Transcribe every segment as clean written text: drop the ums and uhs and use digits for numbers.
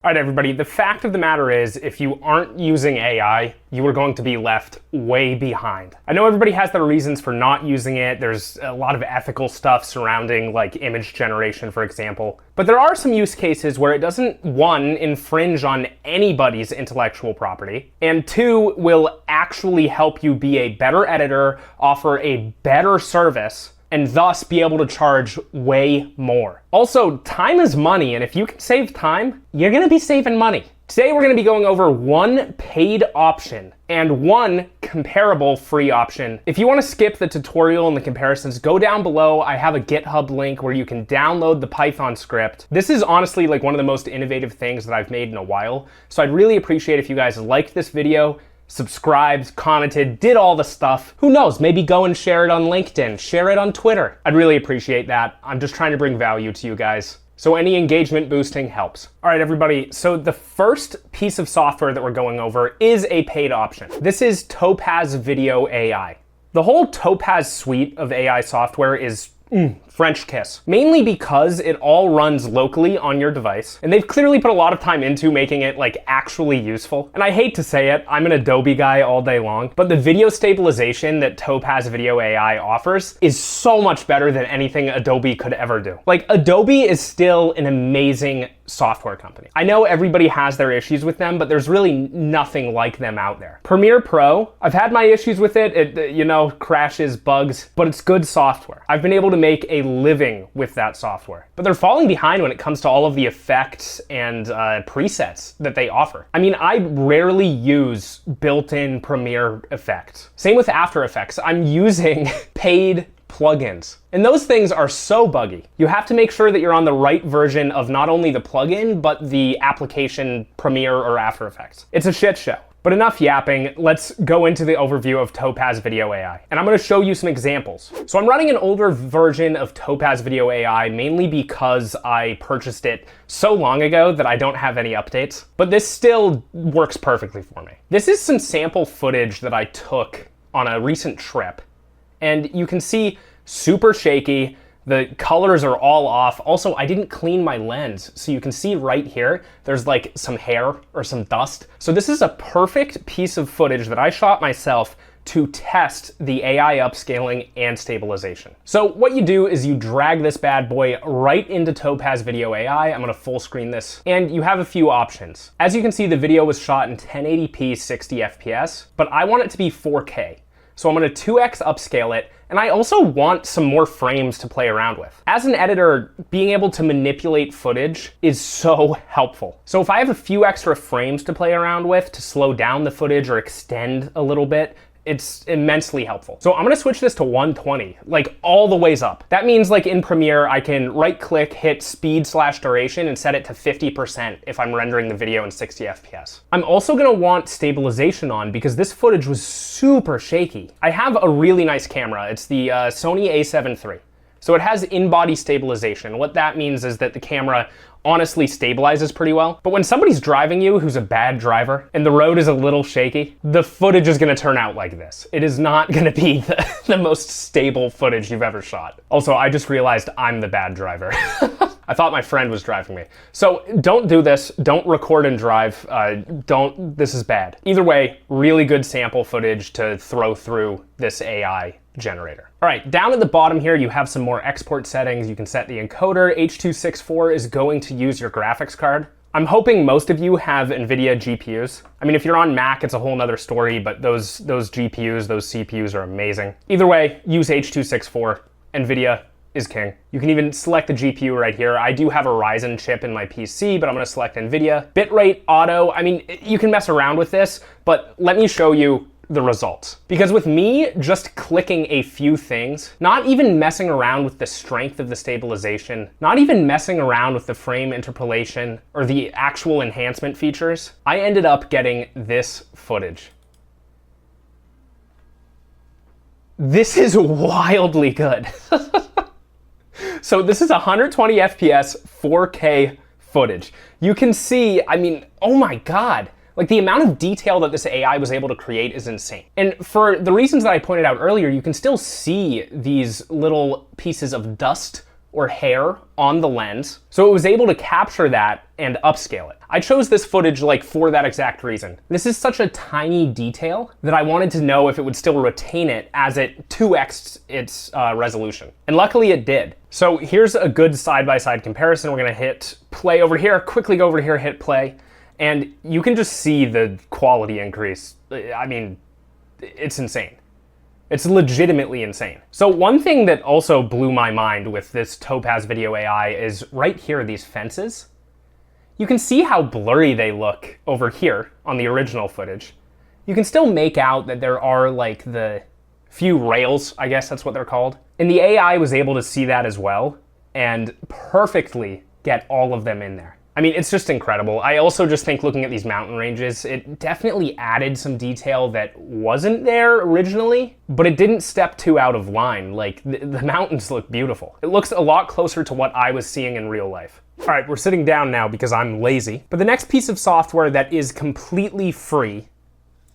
All right, everybody, the fact of the matter is, if you aren't using AI, you are going to be left way behind. I know everybody has their reasons for not using it. There's a lot of ethical stuff surrounding like image generation, for example. But there are some use cases where it doesn't, one, infringe on anybody's intellectual property, and two, will actually help you be a better editor, offer a better service, and thus be able to charge way more. Also, time is money, and if you can save time, you're gonna be saving money. Today we're gonna be going over one paid option and one comparable free option. If you wanna skip the tutorial and the comparisons, go down below. I have a GitHub link where you can download the Python script. This is honestly like one of the most innovative things that I've made in a while. So I'd really appreciate if you guys liked this video, subscribed, commented, did all the stuff. Who knows, maybe go and share it on LinkedIn, share it on Twitter. I'd really appreciate that. I'm just trying to bring value to you guys. So any engagement boosting helps. All right, everybody, so the first piece of software that we're going over is a paid option. This is Topaz Video AI. The whole Topaz suite of AI software is French kiss. Mainly because it all runs locally on your device, and they've clearly put a lot of time into making it like actually useful. And I hate to say it, I'm an Adobe guy all day long, but the video stabilization that Topaz Video AI offers is so much better than anything Adobe could ever do. Like, Adobe is still an amazing software company. I know everybody has their issues with them, but there's really nothing like them out there. Premiere Pro, I've had my issues with it. It crashes, bugs, but it's good software. I've been able to make a living with that software. But they're falling behind when it comes to all of the effects and presets that they offer. I mean, I rarely use built-in Premiere effects. Same with After Effects. I'm using paid plugins. And those things are so buggy. You have to make sure that you're on the right version of not only the plugin, but the application Premiere or After Effects. It's a shit show. But enough yapping, let's go into the overview of Topaz Video AI. And I'm gonna show you some examples. So I'm running an older version of Topaz Video AI mainly because I purchased it so long ago that I don't have any updates, but this still works perfectly for me. This is some sample footage that I took on a recent trip. And you can see super shaky, the colors are all off. Also, I didn't clean my lens. So you can see right here, there's like some hair or some dust. So this is a perfect piece of footage that I shot myself to test the AI upscaling and stabilization. So what you do is you drag this bad boy right into Topaz Video AI. I'm gonna full screen this, and you have a few options. As you can see, the video was shot in 1080p 60 FPS, but I want it to be 4K. So I'm gonna 2x upscale it, and I also want some more frames to play around with. As an editor, being able to manipulate footage is so helpful. So if I have a few extra frames to play around with to slow down the footage or extend a little bit, it's immensely helpful. So I'm gonna switch this to 120, like all the ways up. That means like in Premiere, I can right click, hit speed/duration and set it to 50% if I'm rendering the video in 60 FPS. I'm also gonna want stabilization on because this footage was super shaky. I have a really nice camera. It's the Sony a7 III. So it has in-body stabilization. What that means is that the camera honestly stabilizes pretty well. But when somebody's driving you who's a bad driver and the road is a little shaky, the footage is gonna turn out like this. It is not gonna be the most stable footage you've ever shot. Also, I just realized I'm the bad driver. I thought my friend was driving me. So don't do this, don't record and drive, this is bad. Either way, really good sample footage to throw through this AI generator. All right, down at the bottom here, you have some more export settings. You can set the encoder. H.264 is going to use your graphics card. I'm hoping most of you have NVIDIA GPUs. I mean, if you're on Mac, it's a whole nother story, but those GPUs, those CPUs are amazing. Either way, use H.264. NVIDIA is king. You can even select the GPU right here. I do have a Ryzen chip in my PC, but I'm gonna select NVIDIA. Bitrate auto, I mean, you can mess around with this, but let me show you the results. Because with me just clicking a few things, not even messing around with the strength of the stabilization, not even messing around with the frame interpolation or the actual enhancement features, I ended up getting this footage. This is wildly good. So this is 120 FPS, 4K footage. You can see, I mean, oh my God. Like, the amount of detail that this AI was able to create is insane. And for the reasons that I pointed out earlier, you can still see these little pieces of dust or hair on the lens, so it was able to capture that and upscale it. I chose this footage like for that exact reason. This is such a tiny detail that I wanted to know if it would still retain it as it 2x'd its resolution. And luckily it did. So here's a good side-by-side comparison. We're gonna hit play over here, quickly go over here, hit play, and you can just see the quality increase. I mean, it's insane. It's legitimately insane. So one thing that also blew my mind with this Topaz Video AI is right here, these fences. You can see how blurry they look over here on the original footage. You can still make out that there are like the few rails, I guess that's what they're called. And the AI was able to see that as well and perfectly get all of them in there. I mean, it's just incredible. I also just think looking at these mountain ranges, it definitely added some detail that wasn't there originally, but it didn't step too out of line. Like, the mountains look beautiful. It looks a lot closer to what I was seeing in real life. All right, we're sitting down now because I'm lazy. But the next piece of software that is completely free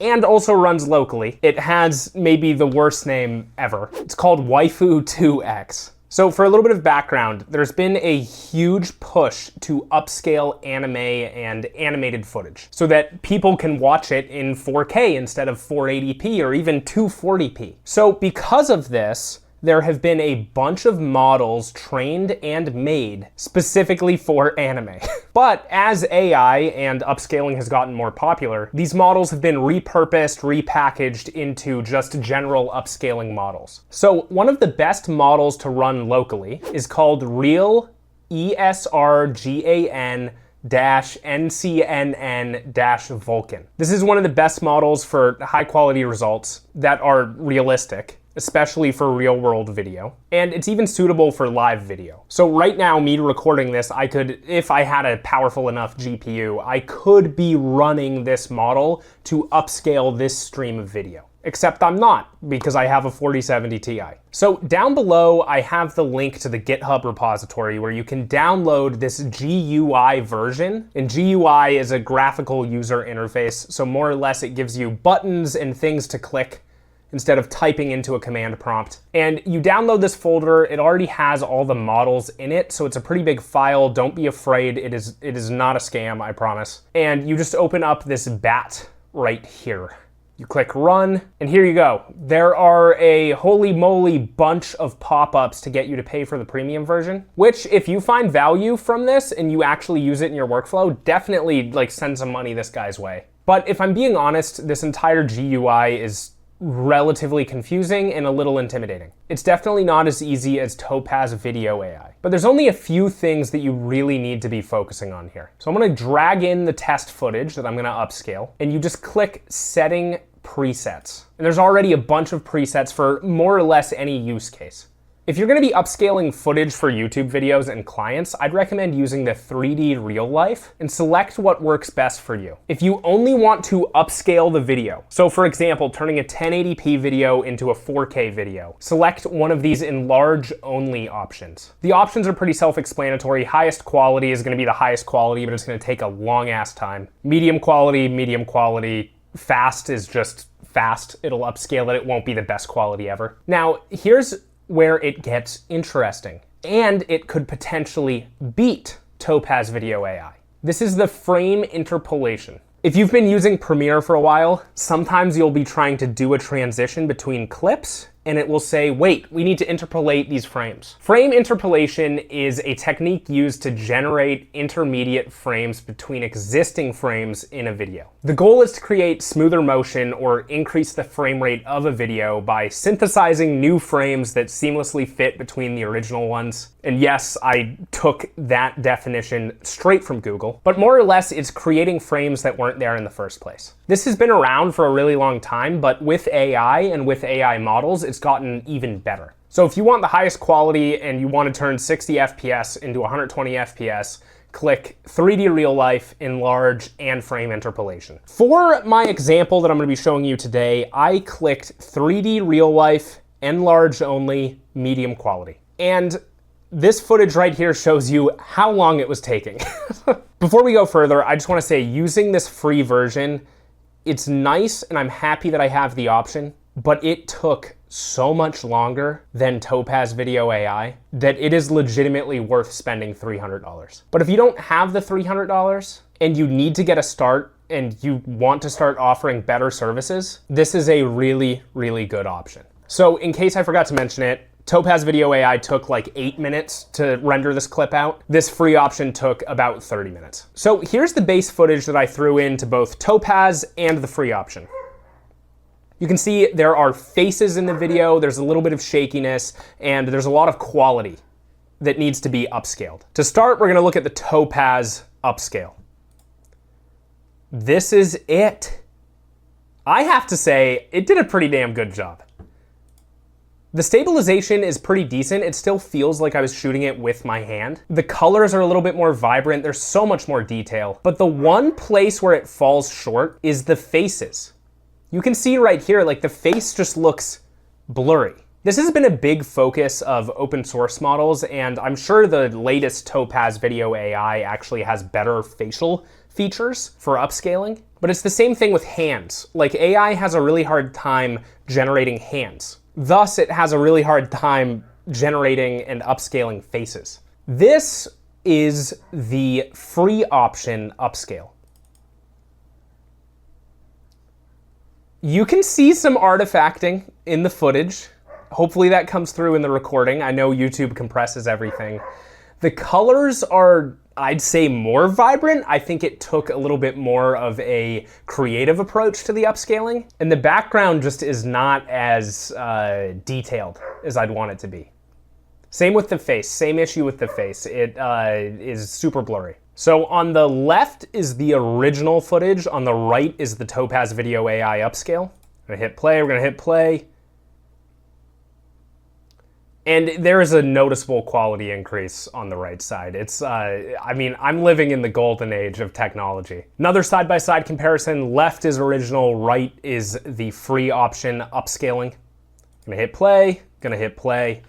and also runs locally, it has maybe the worst name ever. It's called Waifu 2x. So for a little bit of background, there's been a huge push to upscale anime and animated footage so that people can watch it in 4K instead of 480p or even 240p. So because of this, there have been a bunch of models trained and made specifically for anime. But as AI and upscaling has gotten more popular, these models have been repurposed, repackaged into just general upscaling models. So one of the best models to run locally is called Real ESRGAN NCNN-Vulkan. This is one of the best models for high quality results that are realistic, especially for real world video. And it's even suitable for live video. So right now, me recording this, I could, if I had a powerful enough GPU, I could be running this model to upscale this stream of video. Except I'm not, because I have a 4070 Ti. So down below, I have the link to the GitHub repository where you can download this GUI version. And GUI is a graphical user interface, so more or less it gives you buttons and things to click instead of typing into a command prompt. And you download this folder, it already has all the models in it, so it's a pretty big file. Don't be afraid, it is not a scam, I promise. And you just open up this bat right here. You click run, and here you go. There are a holy moly bunch of pop-ups to get you to pay for the premium version, which if you find value from this and you actually use it in your workflow, definitely like send some money this guy's way. But if I'm being honest, this entire GUI is relatively confusing and a little intimidating. It's definitely not as easy as Topaz Video AI, but there's only a few things that you really need to be focusing on here. So I'm gonna drag in the test footage that I'm gonna upscale, and you just click Setting Presets. And there's already a bunch of presets for more or less any use case. If you're gonna be upscaling footage for YouTube videos and clients, I'd recommend using the 3D Real Life and select what works best for you. If you only want to upscale the video, so for example, turning a 1080p video into a 4K video, select one of these enlarge only options. The options are pretty self-explanatory. Highest quality is gonna be the highest quality, but it's gonna take a long ass time. Medium quality. Fast is just fast. It'll upscale it. It won't be the best quality ever. Now, here's where it gets interesting, and it could potentially beat Topaz Video AI. This is the frame interpolation. If you've been using Premiere for a while, sometimes you'll be trying to do a transition between clips and it will say, wait, we need to interpolate these frames. Frame interpolation is a technique used to generate intermediate frames between existing frames in a video. The goal is to create smoother motion or increase the frame rate of a video by synthesizing new frames that seamlessly fit between the original ones. And yes, I took that definition straight from Google, but more or less it's creating frames that weren't there in the first place. This has been around for a really long time, but with AI and with AI models, it's gotten even better. So if you want the highest quality and you want to turn 60 FPS into 120 FPS, click 3D Real Life, Enlarge, and Frame Interpolation. For my example that I'm going to be showing you today, I clicked 3D Real Life, Enlarge Only, Medium Quality. And this footage right here shows you how long it was taking. Before we go further, I just want to say using this free version, it's nice and I'm happy that I have the option, but it took so much longer than Topaz Video AI that it is legitimately worth spending $300. But if you don't have the $300 and you need to get a start and you want to start offering better services, this is a really, really good option. So in case I forgot to mention it, Topaz Video AI took like 8 minutes to render this clip out. This free option took about 30 minutes. So here's the base footage that I threw into both Topaz and the free option. You can see there are faces in the video, there's a little bit of shakiness, and there's a lot of quality that needs to be upscaled. To start, we're gonna look at the Topaz upscale. This is it. I have to say, it did a pretty damn good job. The stabilization is pretty decent. It still feels like I was shooting it with my hand. The colors are a little bit more vibrant. There's so much more detail. But the one place where it falls short is the faces. You can see right here, like the face just looks blurry. This has been a big focus of open source models, and I'm sure the latest Topaz Video AI actually has better facial features for upscaling. But it's the same thing with hands. Like AI has a really hard time generating hands. Thus, it has a really hard time generating and upscaling faces. This is the free option upscale. You can see some artifacting in the footage. Hopefully that comes through in the recording. I know YouTube compresses everything. The colors are, I'd say, more vibrant. I think it took a little bit more of a creative approach to the upscaling. And the background just is not as detailed as I'd want it to be. Same with the face, same issue with the face. It is super blurry. So on the left is the original footage, on the right is the Topaz Video AI upscale. I'm gonna hit play, we're gonna hit play. And there is a noticeable quality increase on the right side. It's, I mean, I'm living in the golden age of technology. Another side-by-side comparison, left is original, right is the free option upscaling. Gonna hit play, gonna hit play.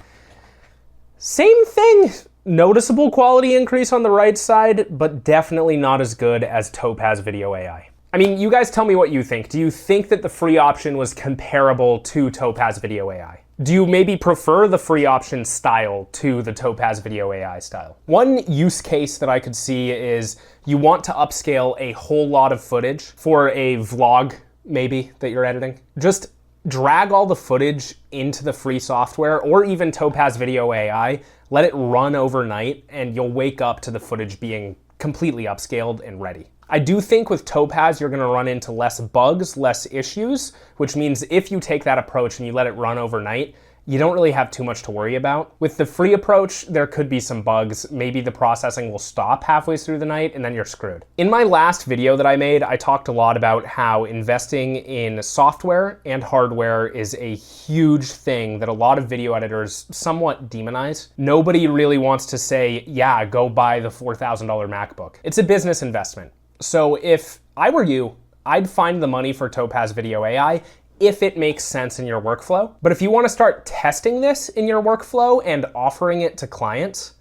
Same thing, noticeable quality increase on the right side, but definitely not as good as Topaz Video AI. I mean, you guys tell me what you think. Do you think that the free option was comparable to Topaz Video AI? Do you maybe prefer the free option style to the Topaz Video AI style? One use case that I could see is you want to upscale a whole lot of footage for a vlog, maybe, that you're editing. Just drag all the footage into the free software or even Topaz Video AI, let it run overnight, and you'll wake up to the footage being completely upscaled and ready. I do think with Topaz, you're gonna run into less bugs, less issues, which means if you take that approach and you let it run overnight, you don't really have too much to worry about. With the free approach, there could be some bugs. Maybe the processing will stop halfway through the night and then you're screwed. In my last video that I made, I talked a lot about how investing in software and hardware is a huge thing that a lot of video editors somewhat demonize. Nobody really wants to say, yeah, go buy the $4,000 MacBook. It's a business investment. So if I were you, I'd find the money for Topaz Video AI if it makes sense in your workflow. But if you want to start testing this in your workflow and offering it to clients,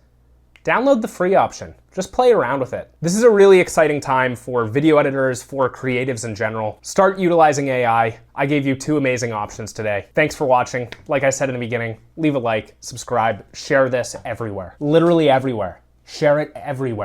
download the free option. Just play around with it. This is a really exciting time for video editors, for creatives in general. Start utilizing AI. I gave you 2 amazing options today. Thanks for watching. Like I said in the beginning, leave a like, subscribe, share this everywhere. Literally everywhere. Share it everywhere.